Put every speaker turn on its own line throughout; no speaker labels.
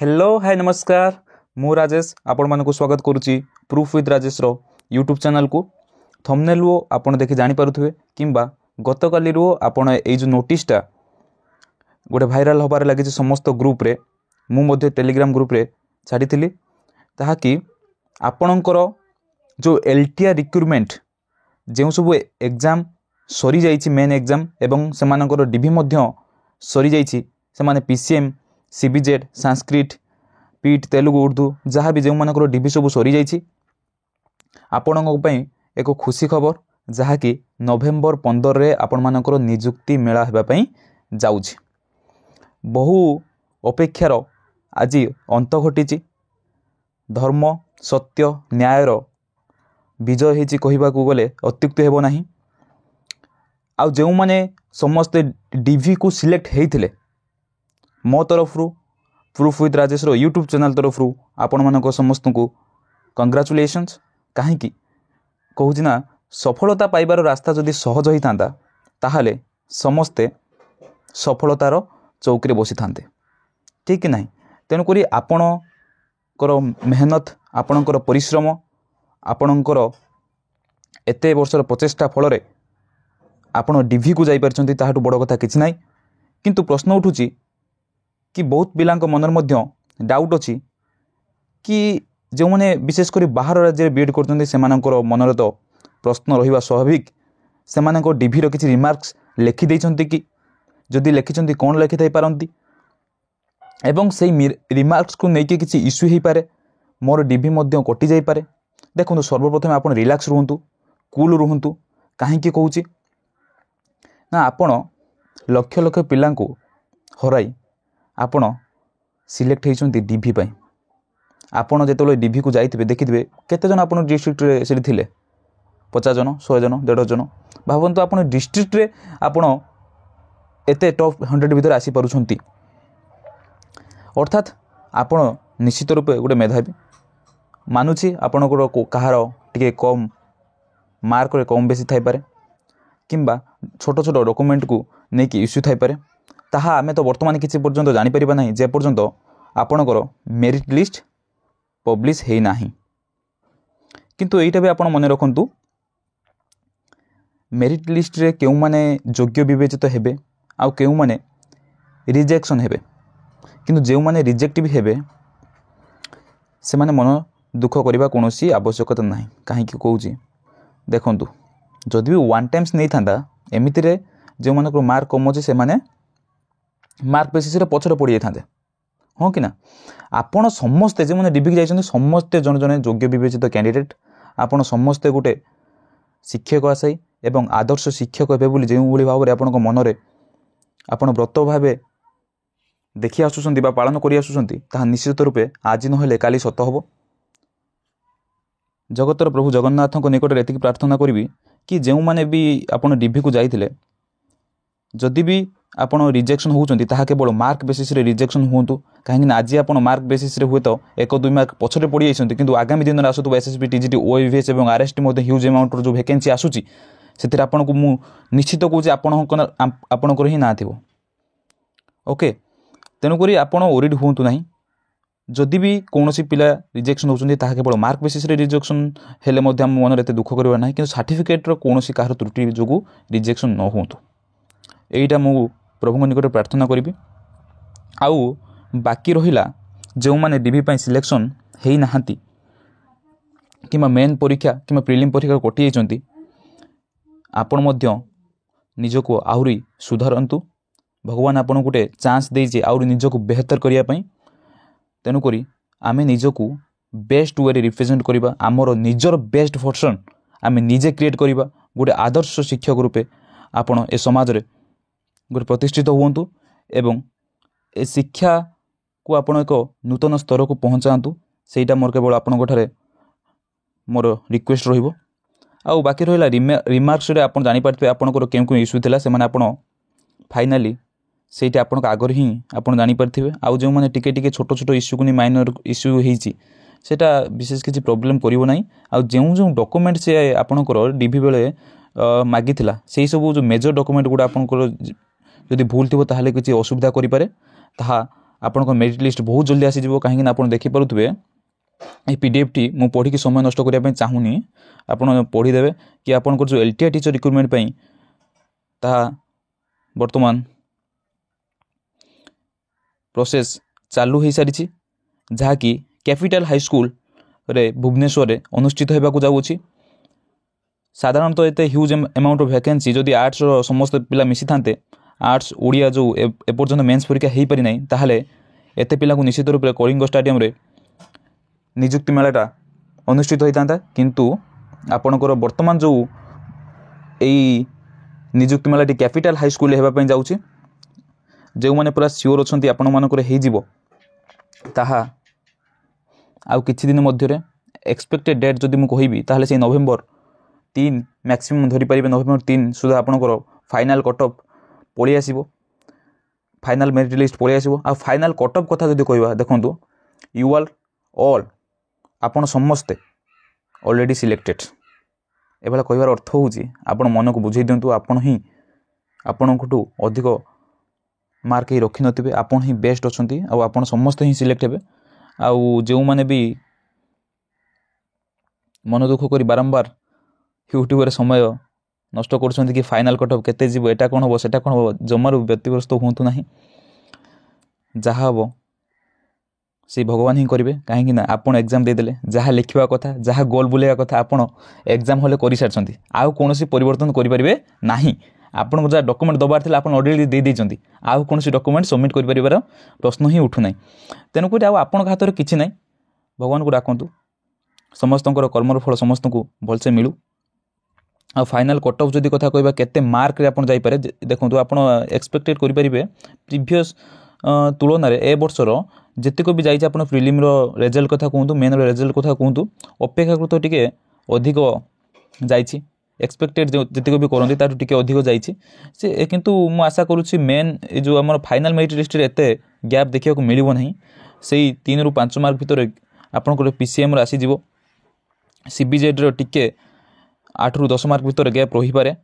Hello hi नमस्कार मु राजेश आपण मानक स्वागत करुच्ची प्रूफ विथ राजेश रो यूट्यूब चैनल को थंबनेल रो आपण देखि जानि पारुथबे किंबा गतकाली रो आपण ए जो नोटिसटा गोटे भाइराल होबार लगी समस्त ग्रुप रे मु मध्ये टेलीग्राम ग्रुप रे छाड़ी थिली ताहा कि आपणकर जो एलटीआर रिक्रुटमेंट जो सब एग्जाम सरी जाइछि मेन एग्जाम एवं सेमानकर डीवी मध्ये सरी जाइछि सेमाने पीसीएम सीबीजेड संस्कृत पीट तेलुगु उर्दू जहाँ भी जो मानकर डीवी सब सरी जाइछि आपणक पई एक खुशी खबर जहाँकि नवेम्बर 15 रे आपण मानकर नियुक्ति मेला हेबा पई जाउछि। बहु अपेक्षार आज अंत घटी धर्म सत्य न्यायर विजय होइछि कहबाकू गले अत्युक्ति हेबो नाही। आ जो माने समस्ते डीवी को सिलेक्ट हेइथिले मो तरफ प्रूफ विथ राजेश रो यूट्यूब चैनल तरफ आपण मानक समस्त को कंग्राचुलेशंस। कहीं कहूँ ना सफलता पाइबार रास्ता जदि सहज होता ताहले समस्ते सफलतार चौकी बसी था ठीक कि नहीं। तेणुक आपणकर मेहनत आपणकर परिश्रम आपणकर एते वर्षर प्रचेष्टा फल आपण डीवी को जाई पारछंती ताहाटू बड़ कथा किछि नाही। किंतु प्रश्न उठुची कि बहुत पिलांक मनर मध्य डाउट अच्छी कि जो मैंने विशेषकर बाहर राज्य बीएड करते से मनर तो प्रश्न रहा स्वाभाविक से डीवीर किसी रिमार्क्स लिखिदे कि जदि लिखिं कौन लिखि थी पारती एवं से रिमार्क्स को लेकिन किसी इश्यू हो पारे मोर डीवी कटि जापे। देखो सर्वप्रथम आप रिलैक्स रुहतु कूल रुहतु कहीं कहूँ ना आपण लक्ष लक्ष पिला हराई आपण सिलेक्ट होती डीवी पाई। आपण जो डीवी को जाइए देखिए केते जन आपण डिस्ट्रिक्ट रे से थिले 50 जन 100 जन 150 जन भावतु आप डिस्ट्रिक्ट रे आपण एते टॉप 100 भीतर आसी पारुछंती अर्थात आपण निश्चित रूपे गोटे मेधावी मानुछि आपणकर कहार टिके कम मार्क रे कम बेसी थाई पारे किंबा छोट छोट डॉक्यूमेंट को नेकी इश्यू थाई पारे ताहा आमे तो वर्तमान किसी पर्यंत जानि परिबा नाही जे पर्यंत आपणकर मेरिट लिस्ट पब्लिश हे नाही। किंतु एइटा भी आपण मन रखंतु मेरिट लिस्ट रे केउ माने योग्य विवेचित हेबे आ केउ माने रिजेक्शन हेबे किंतु जेउ माने रिजेक्ट भी हेबे से माने मन दुख करबा कोनोसी आवश्यकता नाही। काहे कि कहूची देखंतु जदि भी वन टाइम्स नहीं थांदा एमिति रे जो मानकर मार्क कम अछि से माने मार्क बेसिस रे पछरे पड़ी जाते हाँ कि ना। आपण समस्ते जो मैंने डीवी जाइछन्ते समस्ते जन जन योग्य विवेचित कैंडिडेट आपण समस्ते गोटे शिक्षक आशायी एवं आदर्श शिक्षक हे बोली जो भाव में आपण मनरे आपण व्रत भाव देखि आसुछन्ति बा पालन करि आसुछन्ति ताहा निश्चित रूपे आज नहेले काली सत हबो। जगतर प्रभु जगन्नाथ निकट में एतिक प्रार्थना करी कि जो मैंने भी आपण डीवी को जाइथिले जदि भी आपण रिजेक्शन होउचन्ति ताहा केवल मार्क बेसिस रे रिजेक्शन होंतु कहीं आज आपण मार्क बेसिस रे हुए तो 1-2 मार्क पछरे पड़ी जाइछन्ति किंतु आगामी दिन रे आसुतु एसएसबी टीजीटी ओएवीएस एवं आरएसटी मध्ये ह्यूज अमाउंट जो वैकेंसी आसुची सेतिर आपण को मु निश्चित कहूँ आपणकर ही ना थिबो ओके। तेणु करी आपण ओरिड होंतु नाही जदि भी कौनसी पिला रिजेक्शन होउचन्ति ताहा केवल मार्क बेसिस रे रिजेक्शन हेले मध्ये हम मन एते दुख करबा नाही किंतु सर्टिफिकेट रो कौनसी कार त्रुटि जोगु रिजेक्शन न होंतु एइटा मु प्रभु निकट प्रार्थना करी। आउ बाकी रहिला जो माने डीवी पाई सिलेक्शन हेई नाहंती किमा मेन परीक्षा किमा प्रिलिम परीक्षा कटि जाइछन्ति आपण मध्य निजको आहुरी सुधारंतु भगवान आपण गोटे चांस देइजे आहुरी निजको बेहतर करिया पई। तेणु करी आमे निजको बेस्ट वे रिप्रेजेंट करिबा आमर निजर बेस्ट वर्जन आमे निजे क्रिएट करिबा गोटे आदर्श शिक्षक रूपे आपण ए समाज रे गोटे प्रतिष्ठित हुंतु एवं ए शिक्षा को आपण एक नूतन स्तर को पहुँचातु सेटा मोर केवल आपण मोर रिक्वेस्ट रहिबो। आउ बाकी रहिला रिमार्क्स रे आपण जानि पारथि आपणकर केउ इश्यू थिला से माने आपण फाइनाली सेटा आपण आगर ही आपण जानि पारथिबे। आउ जो माने टिके टिके छोट छोट इश्यू को माइनर इश्यू हेइची सेटा विशेष किसी प्रॉब्लम करिवो नाही। आउ जो डॉक्यूमेंट से आपणकर डीवी बेले मागिथिला सेही सब जो मेजर डॉक्यूमेंट गुडा आपणकर जदि भूल थी ताहले किसी असुविधा करें ताहा ଆପଣଙ୍କ मेरिट लिस्ट बहुत जल्दी आसीजिव कहीं आप देखिपे ये पीडीएफ टी मु पढ़ी समय नष्ट करने चाहूनी आपड़ पढ़ीदे कि आपंकर जो एलटीआई टीचर रिक्रुटमेंट ताहा वर्तमान प्रोसेस चालू हो सारी जहाँकि कैपिटल हाई स्कूल रे भुवनेश्वर रे अनुष्ठित होगा जाऊँगी। साधारणतः एत ह्यूज अमाउंट ऑफ वैकेंसी जदि आर्ट्स समस्त पिला मिसी थांते आर्ट्स ओडिया जो एपर्यंत मेन्स परीक्षा हो पारि ना ताहले एते पिला को निश्चित रूप से कलिंग स्टाडियम रे निजुक्ति मेलाटा अनुष्ठित होता किंतु आपणकर वर्तमान जो यही निजुक्ति मेलाटी कैपिटल हाई स्कूल होगापी जाऊँगी जो मैंने पूरा सियोर अच्छा आपण मानकर ताहा आउ किछि दिन मध्य एक्सपेक्टेड डेट जदि मु कहिबी ताहले से नवेम्बर 3 मैक्सिमम धरी पारे नवेम्बर 3 सुधा आपणकर फाइनाल कटअफ पलि आसीबो फाइनाल मेरिट लिस्ट पलि आसीबो आ फाइनाल कटअफ कथा जदि कहबा देखंतु यू आर ऑल आपण समस्ते ऑलरेडी सिलेक्टेड एभला कहबार अर्थ होउची आपण मन को बुझे दियंतु आपण ही आपणठू अधिक मार्क ही रखि नथिबे आपण ही बेस्ट अछंती आ आपण समस्ते ही सिलेक्ट हेबे आउ जो माने भी मन दुख करी बारंबार यूट्यूब रे समय नष्ट कर कि फाइनाल कटअफ केते जीव एटा कोन हो सेटा कोन हो जमार व्यक्तिग्रस्त होंतु नाही जहाँ हम से भगवान ही करेंगे कहीं आपड़ एग्जाम देदेले जहाँ लिखा कथा जहाँ गोल बुलेगा कथा आपड़ एग्जाम हॉल कर सारी आउ कौन परिवर्तन करेंगे ना आपको जहाँ डॉक्यूमेंट दबार थे आप ऑलरेडी दे देइछंती आउ कौन डॉक्यूमेंट सबमिट कर प्रश्न ही उठू ना तेणुक आपण हाथ में किसी ना भगवान को डाकतु समस्त कर्मर फल समस्त को भलसे मिलू आ फाइनाल कटअफ जदि कथा कहबा केते मार्क रे आपण जाई पारे देखंतु आपण एक्सपेक्टेड करि परिबे प्रीवियस तुलन रे ए वर्षर जेतिको भी जाई आपण प्रिलिम रो रिजल्ट कथा कहंतु मेन रो रिजल्ट कथा कहंतु अपेक्षाकृत टिके अधिक जाईछि एक्सपेक्टेड जेतिको भी करंती तार टिके अधिक जाईछि से किंतु मु आशा करूछि मेन जो हमर फाइनल मेरिट लिस्ट रे एते गैप देखिया को मिलिबो नाही सेही 3 रु 5 मार्क भितर आपनकर पीसीएम रो आसी जिवो सीबीजेड रो टिके 8 रु 10 मार्क भितर गैप रही पारे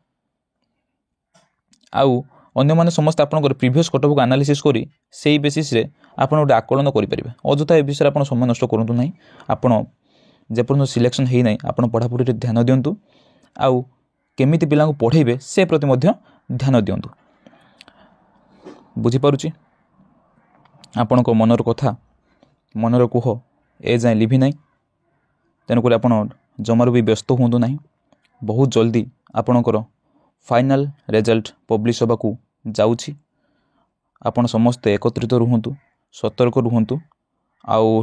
आउ अन्य माने समस्त आपनकर प्रीवियस कटअफ को एनालिसिस करी सेही बेसिस रे आपण गोटे आकलन करि परिबे अजथा ए विषय आपण समय नष्ट करंतु नाही आपण जेपर्यंत सिलेक्शन हेई नाही आपण पढ़ापढ़ी ध्यान दियंतु आउ केमिति पिला को पढ़ेबे से प्रति मध्य ध्यान दियंतु बुझी पारुची आपण को मनर कथा मनर कुह ए जाय लिभि नाही तेणुक आपण जमार भी व्यस्त होंतु नाही बहुत जल्दी आपणकर फाइनाल रिजल्ट पब्लिश होगा जाउछि आपण समस्ते एकत्रित रुहंतु सतर्क रुहंतु आउ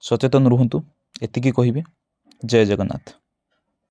सचेतन रुहंतु एतिकी कहिबे जय जगन्नाथ।